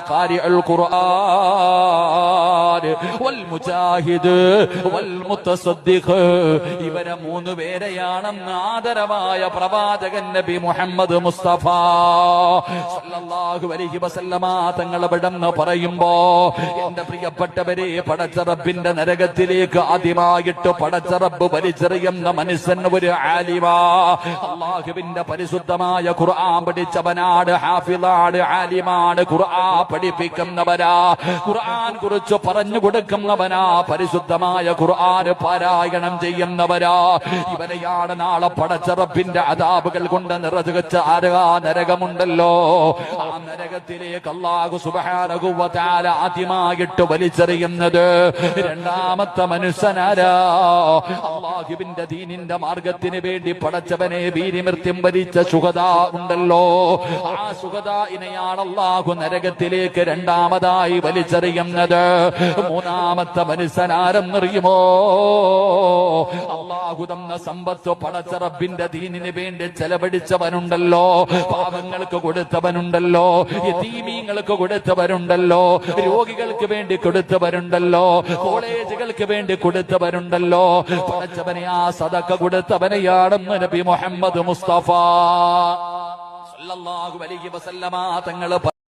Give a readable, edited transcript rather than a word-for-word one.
ഖാരിഉൽ ഖുർആൻ വൽ മുജാഹിദ് വൽ മുതസദ്ദിഖ് ഇവരെ മൂന്ന് പേരെയാണെന്ന് ആദരവായ പ്രവാചകൻ നബി മുഹമ്മദ് മുസ്തഫ സല്ലല്ലാഹു അലൈഹി വസല്ലമ തങ്ങൾ ഇവിടെന്ന് പറയുമ്പോ എന്റെ പ്രിയപ്പെട്ടവരെ പടച്ച റബ്ബിന്റെ നരകത്തിലേക്ക് ആദ്യമായിട്ട് പടച്ച റബ്ബ് വലിച്ചെറിയുന്ന മനുഷ്യൻ ഒരു ആലിമാ അല്ലാഹുവിന്റെ പരിശുദ്ധമായ ഖുർആൻ പഠിച്ചവനാണ് ഹാഫിളാണ് ആലിമാ ഖുർആൻ പഠിപ്പിക്കുന്നവനാ ഖുർആൻ കുറിച്ച് പറഞ്ഞു കൊടുക്കുന്നവനാ പരിശുദ്ധമായ ഖുർആൻ പാരായണം ചെയ്യുന്നവരാ ഇവരെയാണ് നാളെ പടച്ച റബ്ബിന്റെ അദാബുകൾ കൊണ്ട് നിറച്ചുവെച്ച നരകമുണ്ടല്ലോ ആ നരകത്തിലേക്ക് അല്ലാഹു സുബ്ഹാനഹു വ തആല ആദ്യമായിട്ട് വലിച്ചെറിയുന്നത് രണ്ടാമത്തെ മനുഷ്യനാരാ അല്ലാഹുവിന്റെ ദീനിന്റെ മാർഗത്തിന് വേണ്ടി പടച്ചവനെ വീരമൃത്യം വരിച്ച ശുഹദാ ഉണ്ടല്ലോ ആ ശുഹദാഇനെയാണ് അല്ലാഹു നരകത്തിലേക്ക് രണ്ടാമതായി വലിച്ചെറിയുന്നത് മൂന്നാമത്തെ മനുഷ്യനാരെന്നറിയുമോ അല്ലാഹു തന്ന സമ്പത്ത് പടച്ച റബ്ബിന്റെ ദീനിന് വേണ്ടി ചെലവഴിച്ചവനുണ്ടല്ലോ പാവങ്ങൾക്ക് കൊടുത്തവനുണ്ടല്ലോ യതീമീങ്ങൾക്ക് കൊടുത്തവരുണ്ടല്ലോ രോഗികൾക്ക് വേണ്ടി കൊടുത്തവരുണ്ടല്ലോ കോളേജുകൾക്ക് വേണ്ടി കൊടുത്തവരുണ്ടല്ലോ പടച്ചവനെ ആ സദഖ കൊടുത്തവനെയാണെന്ന് നബി മുഹമ്മദ് മുസ്തഫ സല്ലല്ലാഹു അലൈഹി വസല്ലമ തങ്ങൾ